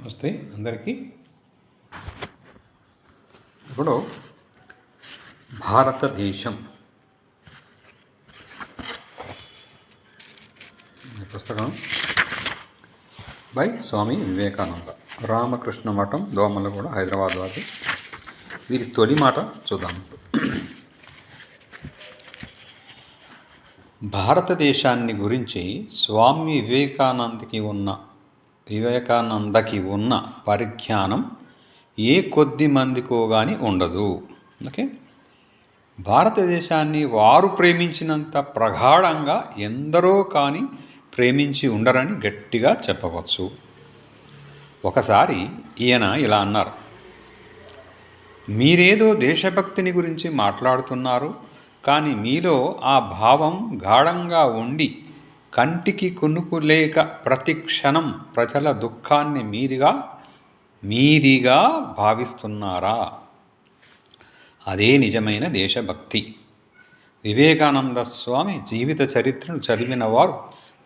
నమస్తే అందరికీ. ఇప్పుడు భారతదేశం పుస్తకం బై స్వామి వివేకానంద, రామకృష్ణ మఠం, దోమలగూడ, హైదరాబాద్ వారి. వీరి తొలి మాట చూద్దాం. భారతదేశాన్ని గురించి స్వామి వివేకానందకి ఉన్న పరిజ్ఞానం ఏ కొద్ది మందికో కానీ ఉండదు. ఓకే, భారతదేశాన్ని వారు ప్రేమించినంత ప్రగాఢంగా ఎందరో కానీ ప్రేమించి ఉండరని గట్టిగా చెప్పవచ్చు. ఒకసారి ఈయన ఇలా అన్నారు: మీరేదో దేశభక్తిని గురించి మాట్లాడుతున్నారు, కానీ మీలో ఆ భావం గాఢంగా ఉండి కంటికి కునుకు లేక ప్రతి క్షణం ప్రజల దుఃఖాన్ని మీరిగా భావిస్తున్నారా? అదే నిజమైన దేశభక్తి. వివేకానంద స్వామి జీవిత చరిత్రను చదివిన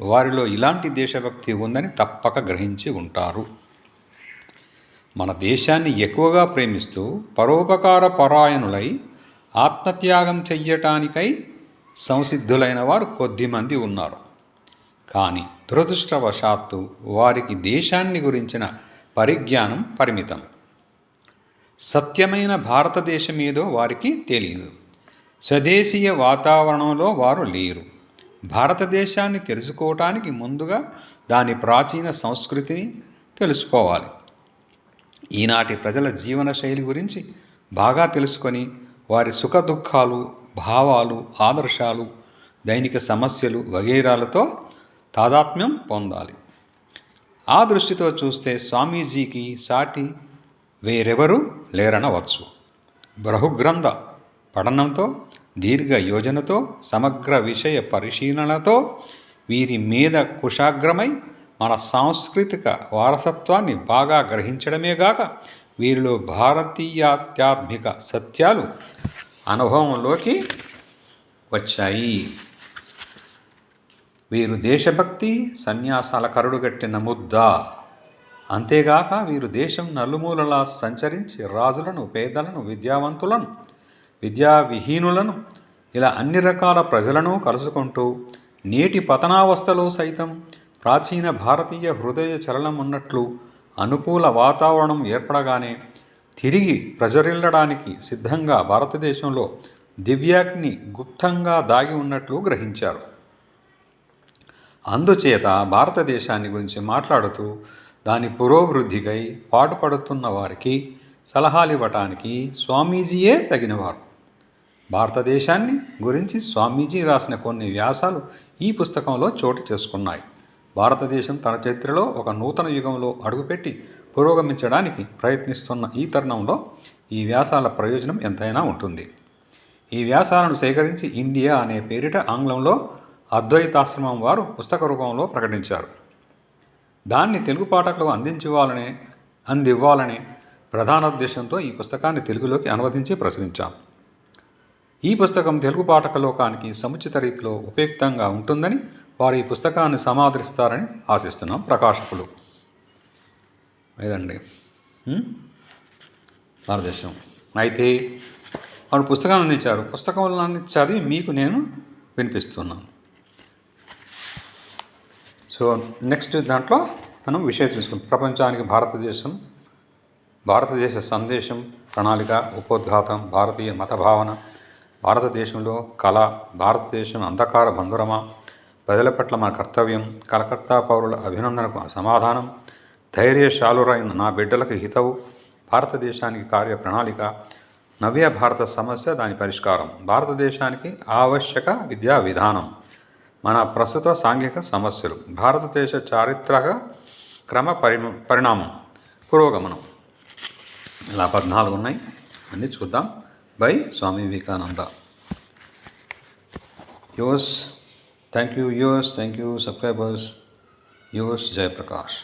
వారిలో ఇలాంటి దేశభక్తి ఉందని తప్పక గ్రహించి ఉంటారు. మన దేశాన్ని ఎక్కువగా ప్రేమిస్తూ పరోపకార పరాయణులై ఆత్మత్యాగం చెయ్యటానికై సంసిద్ధులైన వారు కొద్దిమంది ఉన్నారు. కానీ దురదృష్టవశాత్తు వారికి దేశాన్ని గురించిన పరిజ్ఞానం పరిమితం. సత్యమైన భారతదేశం ఏదో వారికి తెలియదు. స్వదేశీయ వాతావరణంలో వారు లేరు. భారతదేశాన్ని తెలుసుకోవటానికి ముందుగా దాని ప్రాచీన సంస్కృతిని తెలుసుకోవాలి. ఈనాటి ప్రజల జీవన శైలి గురించి బాగా తెలుసుకొని వారి సుఖ దుఃఖాలు, భావాలు, ఆదర్శాలు, దైనిక సమస్యలు వగైరాలతో తాదాత్మ్యం పొందాలి. ఆ దృష్టితో చూస్తే స్వామీజీకి సాటి వేరెవరూ లేరనవచ్చు. బహుగ్రంథ పఠనంతో, దీర్ఘ యోజనతో, సమగ్ర విషయ పరిశీలనతో వీరి మీద కుశాగ్రమై మన సాంస్కృతిక వారసత్వాన్ని బాగా గ్రహించడమే గాక వీరిలో భారతీయాధ్యాత్మిక సత్యాలు అనుభవంలోకి వచ్చాయి. వీరు దేశభక్తి సన్యాసాల కరుడుగట్టిన ముద్ద. అంతేగాక వీరు దేశం నలుమూలలా సంచరించి రాజులను, పేదలను, విద్యావంతులను, విద్యావిహీనులను, ఇలా అన్ని రకాల ప్రజలను కలుసుకుంటూ నేటి పతనావస్థలో సైతం ప్రాచీన భారతీయ హృదయ చలనం ఉన్నట్లు అనుకూల వాతావరణం ఏర్పడగానే తిరిగి ప్రజరిల్లడానికి సిద్ధంగా భారతదేశంలో దివ్యాగ్ని గుప్తంగా దాగి ఉన్నట్లు గ్రహించారు. అందుచేత భారతదేశాన్ని గురించి మాట్లాడుతూ దాని పురోభివృద్ధికై పాటుపడుతున్న వారికి సలహాలు ఇవ్వటానికి స్వామీజీయే తగినవారు. భారతదేశాన్ని గురించి స్వామీజీ రాసిన కొన్ని వ్యాసాలు ఈ పుస్తకంలో చోటు చేసుకున్నాయి. భారతదేశం తన చరిత్రలో ఒక నూతన యుగంలో అడుగుపెట్టి పురోగమించడానికి ప్రయత్నిస్తున్న ఈ తరుణంలో ఈ వ్యాసాల ప్రయోజనం ఎంతైనా ఉంటుంది. ఈ వ్యాసాలను సేకరించి ఇండియా అనే పేరిట ఆంగ్లంలో అద్వైతాశ్రమం వారు పుస్తక రూపంలో ప్రకటించారు. దాన్ని తెలుగు పాఠకులకు అందివ్వాలనే ప్రధానోద్దేశంతో ఈ పుస్తకాన్ని తెలుగులోకి అనువదించి ప్రచురించాం. ఈ పుస్తకం తెలుగు పాఠక లోకానికి సముచిత రీతిలో ఉపయుక్తంగా ఉంటుందని వారు ఈ పుస్తకాన్ని సమాదరిస్తారని ఆశిస్తున్నాం. ప్రకాశకులు లేదండి భారతదేశం. అయితే వారు పుస్తకాన్ని అందించారు. పుస్తకాన్ని చదివి మీకు నేను వినిపిస్తున్నాను. సో నెక్స్ట్ దాంట్లో మనం విషయం చూసుకుంటాం. ప్రపంచానికి భారతదేశ సందేశం, ప్రణాళిక, ఉపోద్ఘాతం, భారతీయ మత భావన, భారతదేశంలో కళ, భారతదేశం అంధకార బంధురమ, ప్రజల పట్ల మన కర్తవ్యం, కలకత్తా పౌరుల అభినందనకు సమాధానం, ధైర్యశాలురైన నా బిడ్డలకు హితవు, భారతదేశానికి కార్య ప్రణాళిక, నవ్య భారత సమస్య, దాని పరిష్కారం, భారతదేశానికి ఆవశ్యక విద్యా విధానం, మన ప్రస్తుత సాంఘిక సమస్యలు, భారతదేశ చారిత్రక క్రమ పరిణామం, పురోగమనం, ఇలా 14 ఉన్నాయి. అన్నీ చూద్దాం. By Swami Vivekananda. Thank you subscribers. Jayaprakash.